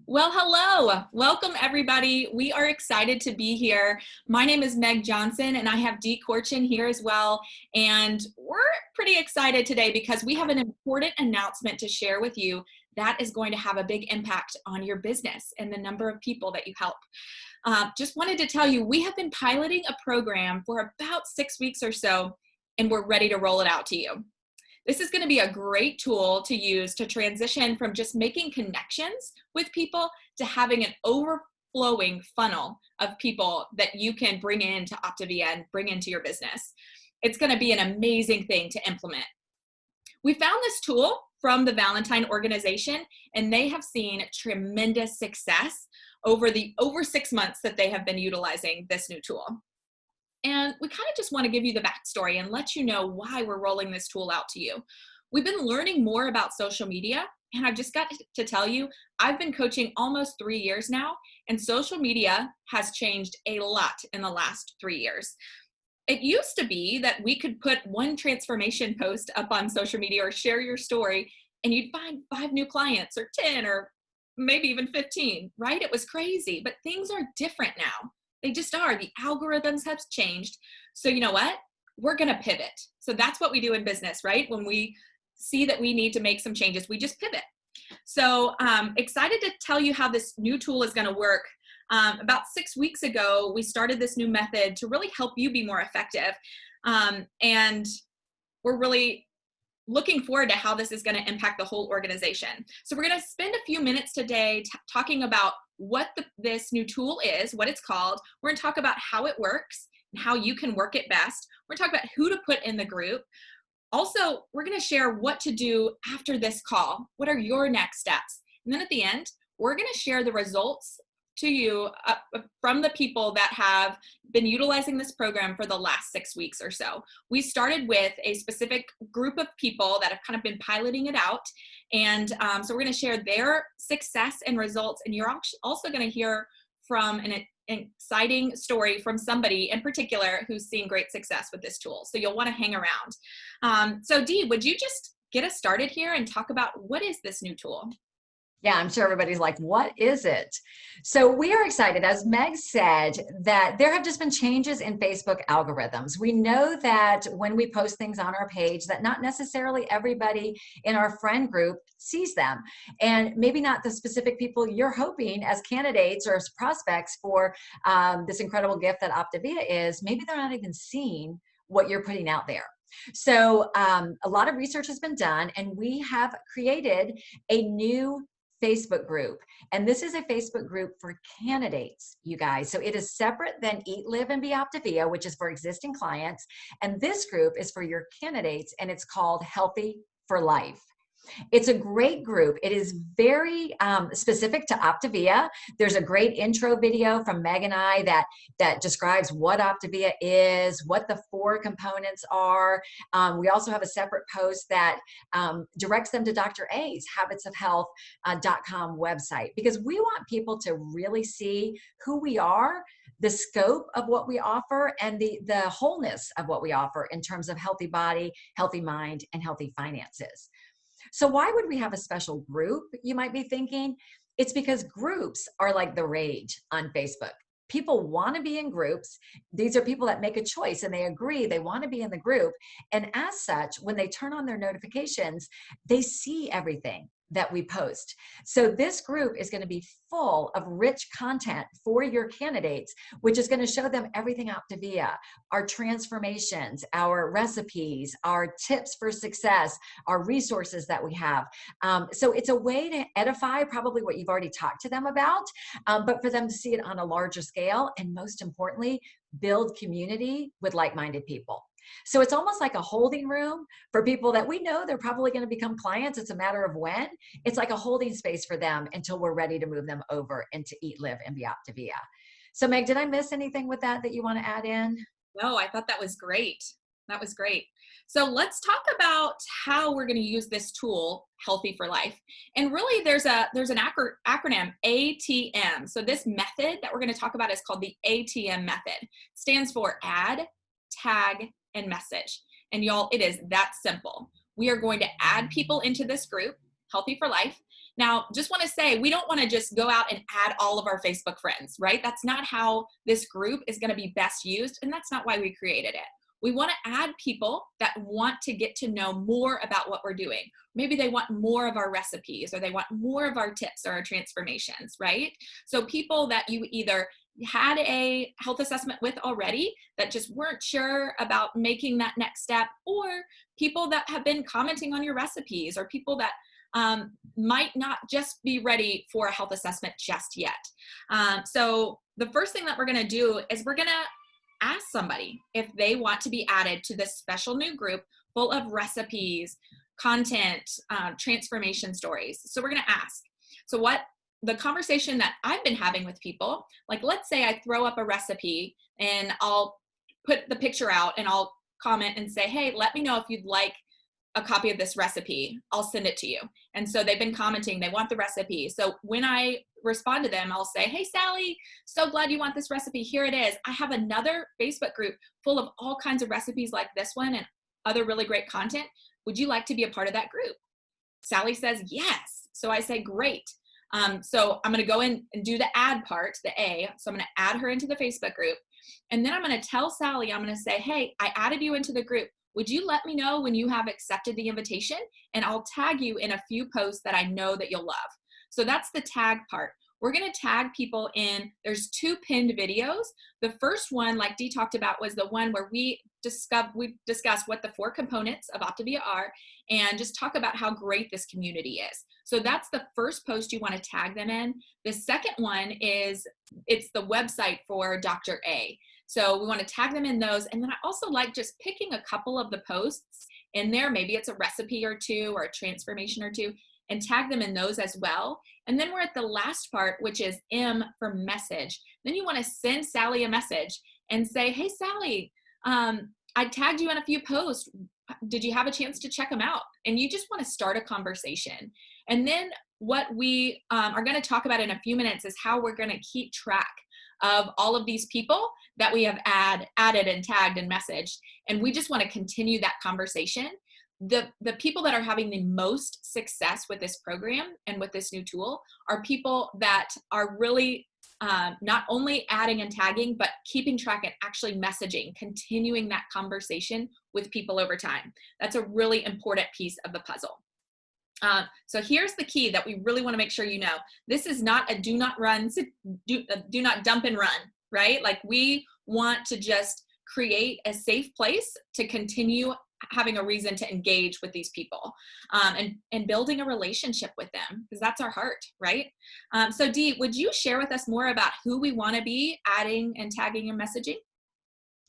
Well, hello. Welcome, everybody. We are excited to be here. My name is Meg Johnson, and I have Dee Corchin here as well. And we're pretty excited today because we have an important announcement to share with you that is going to have a big impact on your business and the number of people that you help. Just wanted to tell you, we have been piloting a program for about 6 weeks or so, and we're ready to roll it out to you. This is going to be a great tool to use to transition from just making connections with people to having an overflowing funnel of people that you can bring into Optavia and bring into your business. It's going to be an amazing thing to implement. We found this tool from the Valentine organization, and they have seen tremendous success over 6 months that they have been utilizing this new tool. And we kind of just want to give you the backstory and let you know why we're rolling this tool out to you. We've been learning more about social media, and I've just got to tell you, I've been coaching almost 3 years now, and social media has changed a lot in the last 3 years. It used to be that we could put one transformation post up on social media or share your story, and you'd find 5 new clients or 10 or maybe even 15, right? It was crazy, but things are different now. They just are. The algorithms have changed. So you know what? We're going to pivot. So that's what we do in business, right? When we see that we need to make some changes, we just pivot. So excited to tell you how this new tool is going to work. About 6 weeks ago, we started this new method to really help you be more effective. And we're really looking forward to how this is going to impact the whole organization. So we're going to spend a few minutes today talking about what this new tool is, what it's called. We're going to talk about how it works and how you can work it best. We're going to talk about who to put in the group. Also, we're going to share what to do after this call. What are your next steps? And then at the end, we're going to share the results to you from the people that have been utilizing this program for the last 6 weeks or so. We started with a specific group of people that have kind of been piloting it out. And so we're going to share their success and results. And you're also going to hear from an exciting story from somebody in particular who's seen great success with this tool. So you'll want to hang around. So Dee, would you just get us started here and talk about what is this new tool? Yeah, I'm sure everybody's like, what is it? So we are excited, as Meg said, that there have just been changes in Facebook algorithms. We know that when we post things on our page, that not necessarily everybody in our friend group sees them. And maybe not the specific people you're hoping as candidates or as prospects for this incredible gift that Optavia is, maybe they're not even seeing what you're putting out there. So a lot of research has been done, and we have created a new Facebook group. And this is a Facebook group for candidates, you guys. So it is separate than Eat, Live, and Be Optavia, which is for existing clients. And this group is for your candidates, and it's called Healthy for Life. It's a great group. It is very specific to Optavia. There's a great intro video from Meg and I that describes what Optavia is, what the 4 components are. We also have a separate post that directs them to Dr. A's habitsofhealth.com website, because we want people to really see who we are, the scope of what we offer, and the wholeness of what we offer in terms of healthy body, healthy mind, and healthy finances. So why would we have a special group, you might be thinking? It's because groups are like the rage on Facebook. People want to be in groups. These are people that make a choice and they agree they want to be in the group. And as such, when they turn on their notifications, they see everything that we post. So this group is going to be full of rich content for your candidates, which is going to show them everything Optavia, our transformations, our recipes, our tips for success, our resources that we have. So it's a way to edify probably what you've already talked to them about, but for them to see it on a larger scale, and most importantly, build community with like-minded people. So it's almost like a holding room for people that we know they're probably going to become clients. It's a matter of when. It's like a holding space for them until we're ready to move them over into Eat, Live, and Be Optavia. So Meg, did I miss anything with that you want to add in? No, I thought that was great. That was great. So let's talk about how we're going to use this tool, Healthy for Life. And really there's an acronym, ATM. So this method that we're going to talk about is called the ATM method. It stands for add, tag, and message. And y'all, it is that simple. We are going to add people into this group, Healthy for Life. Now, just want to say, we don't want to just go out and add all of our Facebook friends, right? That's not how this group is going to be best used, and that's not why we created it. We want to add people that want to get to know more about what we're doing. Maybe they want more of our recipes, or they want more of our tips or our transformations, right? So people that you either had a health assessment with already that just weren't sure about making that next step, or people that have been commenting on your recipes, or people that might not just be ready for a health assessment just yet. So the first thing that we're going to do is we're going to ask somebody if they want to be added to this special new group full of recipes, content, transformation stories. So we're going to ask. So what the conversation that I've been having with people, like let's say I throw up a recipe and I'll put the picture out and I'll comment and say, hey, let me know if you'd like a copy of this recipe. I'll send it to you. And so they've been commenting, they want the recipe. So when I respond to them, I'll say, hey, Sally, so glad you want this recipe. Here it is. I have another Facebook group full of all kinds of recipes like this one and other really great content. Would you like to be a part of that group? Sally says, yes. So I say, great. So I'm going to go in and do the add part, the A. So I'm going to add her into the Facebook group. And then I'm going to tell Sally, I'm going to say, hey, I added you into the group. Would you let me know when you have accepted the invitation? And I'll tag you in a few posts that I know that you'll love. So that's the tag part. We're going to tag people in. There's 2 pinned videos. The first one, like Dee talked about, was the one where we discuss what the 4 components of Optavia are and just talk about how great this community is. So that's the first post you want to tag them in. The second one is, it's the website for Dr. A. So we want to tag them in those. And then I also like just picking a couple of the posts in there. Maybe it's a recipe or 2 or a transformation or 2, and tag them in those as well. And then we're at the last part, which is M for message. Then you want to send Sally a message and say, hey, Sally, I tagged you in a few posts. Did you have a chance to check them out? And you just want to start a conversation. And then what we are going to talk about in a few minutes is how we're going to keep track of all of these people that we have added and tagged and messaged. And we just want to continue that conversation. The people that are having the most success with this program and with this new tool are people that are really not only adding and tagging, but keeping track and actually messaging, continuing that conversation with people over time. That's a really important piece of the puzzle. So here's the key that we really want to make sure you know. This is not a do not dump and run, right? Like, we want to just create a safe place to continue having a reason to engage with these people and building a relationship with them, because that's our heart, right? So Dee, would you share with us more about who we want to be adding and tagging and messaging?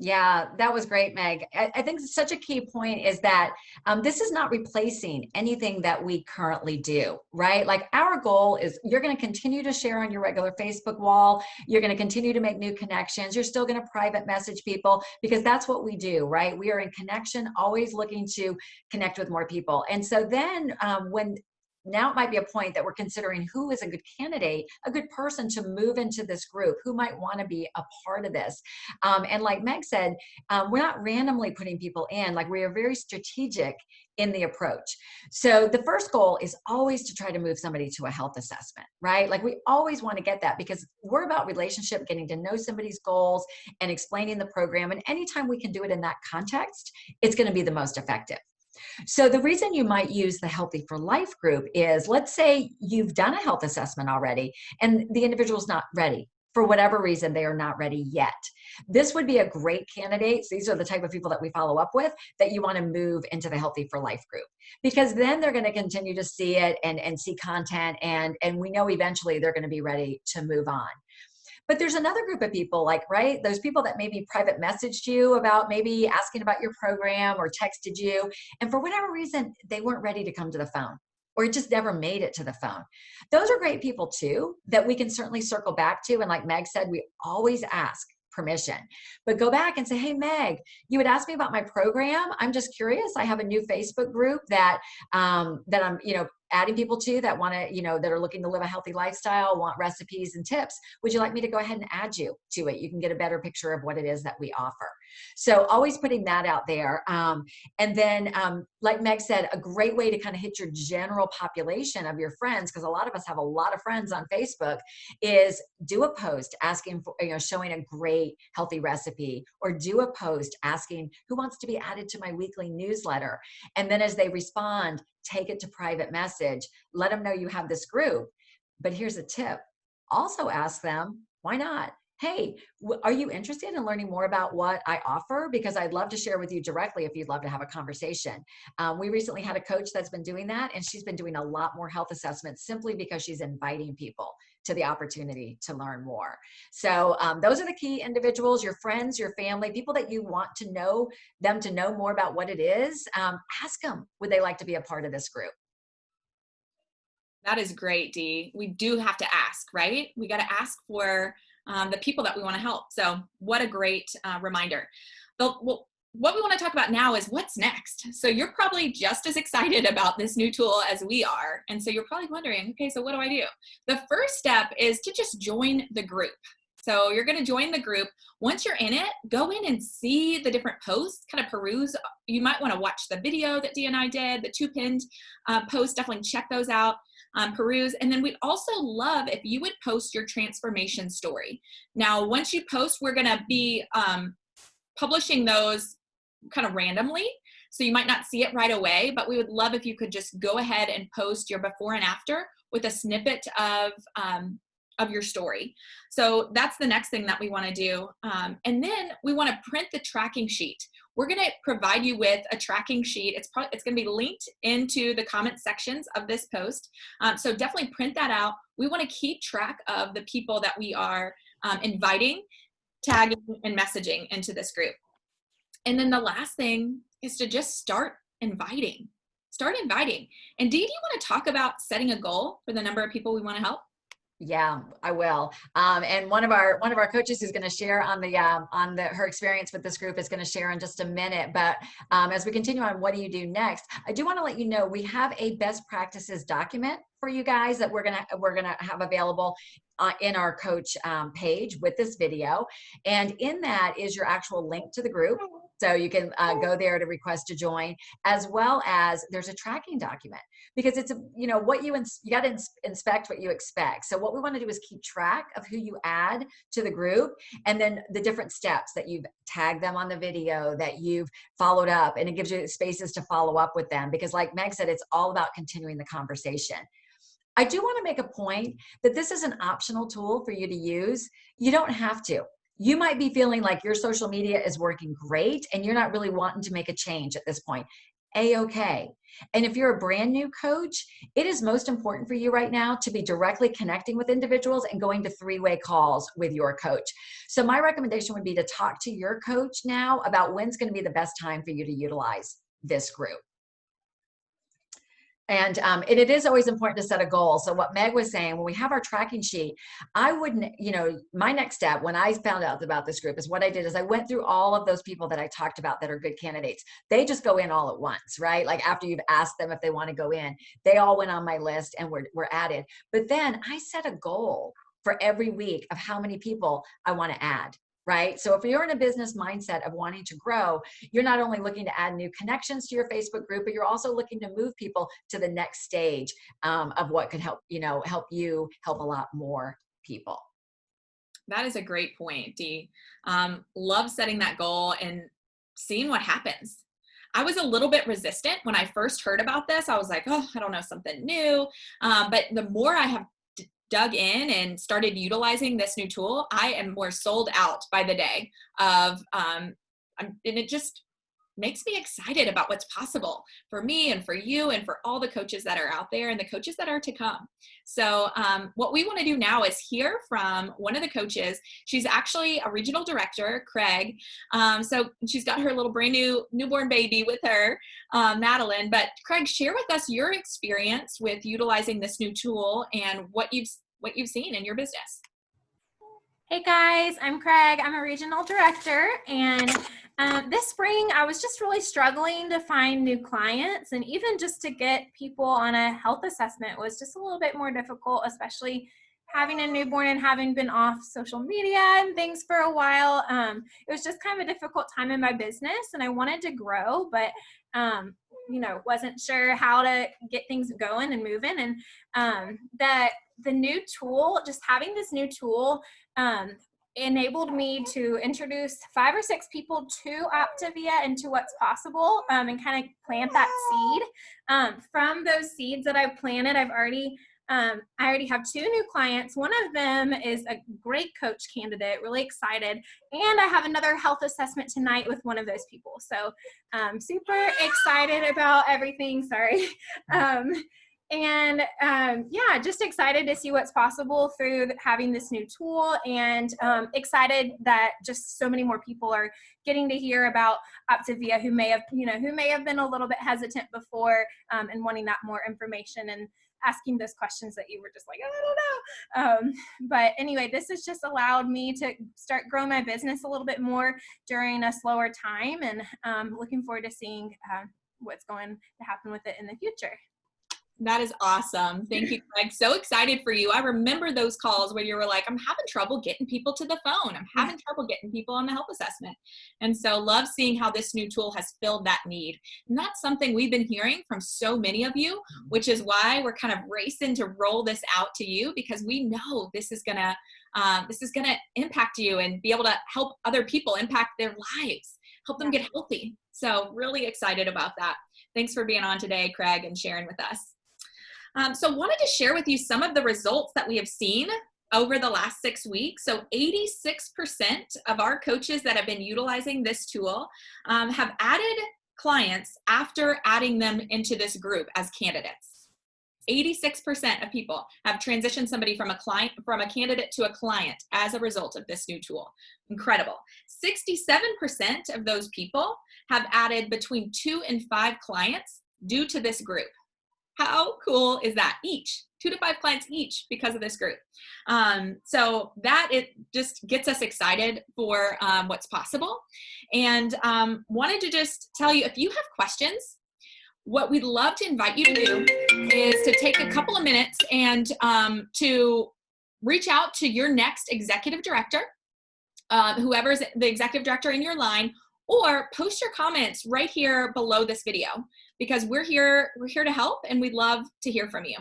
Yeah, that was great, Meg. I think such a key point is that this is not replacing anything that we currently do, right? Like, our goal is you're going to continue to share on your regular Facebook wall. You're going to continue to make new connections. You're still going to private message people, because that's what we do, right? We are in connection, always looking to connect with more people. And so then now it might be a point that we're considering who is a good candidate, a good person to move into this group, who might want to be a part of this. And like Meg said, we're not randomly putting people in. Like, we are very strategic in the approach. So the first goal is always to try to move somebody to a health assessment, right? Like, we always want to get that, because we're about relationship, getting to know somebody's goals and explaining the program. And anytime we can do it in that context, it's going to be the most effective. So the reason you might use the Healthy for Life group is, let's say you've done a health assessment already and the individual's not ready. For whatever reason, they are not ready yet. This would be a great candidate. These are the type of people that we follow up with that you want to move into the Healthy for Life group, because then they're going to continue to see it and see content. And we know eventually they're going to be ready to move on. But there's another group of people, like, right, those people that maybe private messaged you about maybe asking about your program or texted you, and for whatever reason, they weren't ready to come to the phone, or it just never made it to the phone. Those are great people too, that we can certainly circle back to. And like Meg said, we always ask permission, but go back and say, hey, Meg, you had asked me about my program. I'm just curious. I have a new Facebook group that I'm, adding people to that want to, that are looking to live a healthy lifestyle, want recipes and tips, would you like me to go ahead and add you to it? You can get a better picture of what it is that we offer. So always putting that out there. And then, like Meg said, a great way to kind of hit your general population of your friends, because a lot of us have a lot of friends on Facebook, is do a post asking for, showing a great healthy recipe, or do a post asking who wants to be added to my weekly newsletter. And then as they respond, take it to private message, let them know you have this group. But here's a tip. Also ask them, why not? Hey, are you interested in learning more about what I offer? Because I'd love to share with you directly if you'd love to have a conversation. We recently had a coach that's been doing that, and she's been doing a lot more health assessments simply because she's inviting people to the opportunity to learn more. So those are the key individuals: your friends, your family, people that you want to know them to know more about what it is. Ask them, would they like to be a part of this group? That is great, Dee. We do have to ask, right? We got to ask for the people that we want to help. So what a great reminder. Well, what we want to talk about now is what's next. So you're probably just as excited about this new tool as we are. And so you're probably wondering, okay, so what do I do? The first step is to just join the group. So you're going to join the group. Once you're in it, go in and see the different posts, kind of peruse. You might want to watch the video that Dee and I did, the 2 pinned posts. Definitely check those out. Peruse. And then we'd also love if you would post your transformation story. Now, once you post, we're going to be publishing those kind of randomly. So you might not see it right away, but we would love if you could just go ahead and post your before and after with a snippet of your story. So that's the next thing that we want to do. And then we want to print the tracking sheet. We're going to provide you with a tracking sheet. It's going to be linked into the comment sections of this post. So definitely print that out. We want to keep track of the people that we are inviting, tagging, and messaging into this group. And then the last thing is to just start inviting. Start inviting. And Dee, do you want to talk about setting a goal for the number of people we want to help? Yeah, I will. And one of our coaches who's going to share on her experience with this group is going to share in just a minute. But as we continue on, what do you do next? I do want to let you know we have a best practices document for you guys that we're gonna have available in our coach page with this video, and in that is your actual link to the group. So you can go there to request to join, as well as there's a tracking document, because it's what you got to inspect what you expect. So what we want to do is keep track of who you add to the group, and then the different steps that you've tagged them on the video, that you've followed up, and it gives you spaces to follow up with them, because like Meg said, it's all about continuing the conversation. I do want to make a point that this is an optional tool for you to use. You don't have to. You might be feeling like your social media is working great and you're not really wanting to make a change at this point. A-okay. And if you're a brand new coach, it is most important for you right now to be directly connecting with individuals and going to 3-way calls with your coach. So my recommendation would be to talk to your coach now about when's going to be the best time for you to utilize this group. And it is always important to set a goal. So what Meg was saying, when we have our tracking sheet, I wouldn't, my next step when I found out about this group is what I did is I went through all of those people that I talked about that are good candidates. They just go in all at once, right? Like after you've asked them if they want to go in, they all went on my list and were added. But then I set a goal for every week of how many people I want to add. Right? So if you're in a business mindset of wanting to grow, you're not only looking to add new connections to your Facebook group, but you're also looking to move people to the next stage of what could help you help a lot more people. That is a great point, Dee. Love setting that goal and seeing what happens. I was a little bit resistant when I first heard about this. I was like, oh, I don't know, something new. But the more I have dug in and started utilizing this new tool, I am more sold out by the day of, and it just makes me excited about what's possible for me and for you and for all the coaches that are out there and the coaches that are to come. So what we want to do now is hear from one of the coaches. She's actually a regional director, Craig. So she's got her little brand new newborn baby with her, Madeline. But Craig, share with us your experience with utilizing this new tool and what you've seen in your business. Hey guys, I'm Craig. I'm a regional director, and this spring I was just really struggling to find new clients, and even just to get people on a health assessment was just a little bit more difficult, especially having a newborn and having been off social media and things for a while. It was just kind of a difficult time in my business, and I wanted to grow, but wasn't sure how to get things going and moving. And that the new tool, just having this new tool, um, enabled me to introduce 5 or 6 people to Optavia and to what's possible, and kind of plant that seed. From those seeds that I've planted, I already have 2 new clients. One of them is a great coach candidate, really excited. And I have another health assessment tonight with one of those people. So super excited about everything. Sorry. Yeah, just excited to see what's possible through having this new tool, and excited that just so many more people are getting to hear about Optavia who may have been a little bit hesitant before, and wanting that more information and asking those questions that you were just like, I don't know. But anyway, this has just allowed me to start growing my business a little bit more during a slower time, and looking forward to seeing what's going to happen with it in the future. That is awesome. Thank you, Craig. So excited for you. I remember those calls where you were like, I'm having trouble getting people to the phone. I'm having trouble getting people on the health assessment. And so love seeing how this new tool has filled that need. And that's something we've been hearing from so many of you, which is why we're kind of racing to roll this out to you, because we know this is gonna impact you and be able to help other people impact their lives, help them get healthy. So really excited about that. Thanks for being on today, Craig, and sharing with us. So wanted to share with you some of the results that we have seen over the last 6 weeks. So 86% of our coaches that have been utilizing this tool have added clients after adding them into this group as candidates. 86% of people have transitioned somebody from a candidate to a client as a result of this new tool. Incredible. 67% of those people have added between 2 and 5 clients due to this group. How cool is that? Each 2 to 5 clients each because of this group. So that it just gets us excited for what's possible. And wanted to just tell you, if you have questions, what we'd love to invite you to do is to take a couple of minutes and to reach out to your next executive director, whoever's the executive director in your line, or post your comments right here below this video, because we're here to help, and we'd love to hear from you.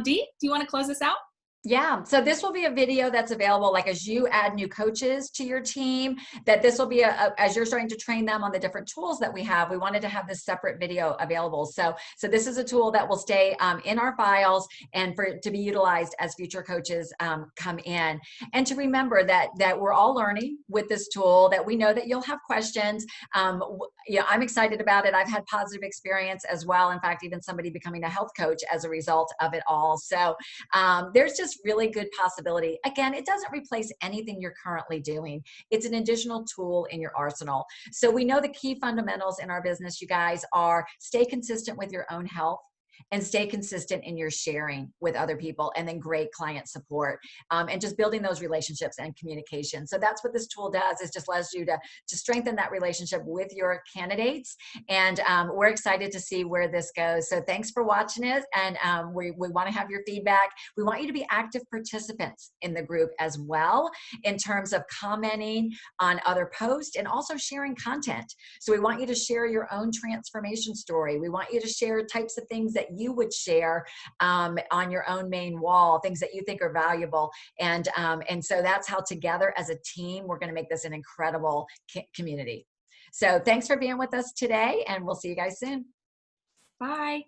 Dee, do you want to close this out? Yeah, so this will be a video that's available, like as you add new coaches to your team, that this will be as you're starting to train them on the different tools that we have. We wanted to have this separate video available. So this is a tool that will stay in our files and for it to be utilized as future coaches come in. And to remember that we're all learning with this tool, that we know that you'll have questions. Yeah, I'm excited about it. I've had positive experience as well. In fact, even somebody becoming a health coach as a result of it all. So there's just really good possibility. Again, it doesn't replace anything you're currently doing. It's an additional tool in your arsenal. So we know the key fundamentals in our business, you guys, are stay consistent with your own health and stay consistent in your sharing with other people, and then great client support, and just building those relationships and communication. So that's what this tool does, is just allows you to strengthen that relationship with your candidates. And we're excited to see where this goes. So thanks for watching it. And we want to have your feedback. We want you to be active participants in the group as well, in terms of commenting on other posts and also sharing content. So we want you to share your own transformation story. We want you to share types of things that you would share on your own main wall, things that you think are valuable. And so that's how together as a team, we're going to make this an incredible community. So thanks for being with us today, and we'll see you guys soon. Bye.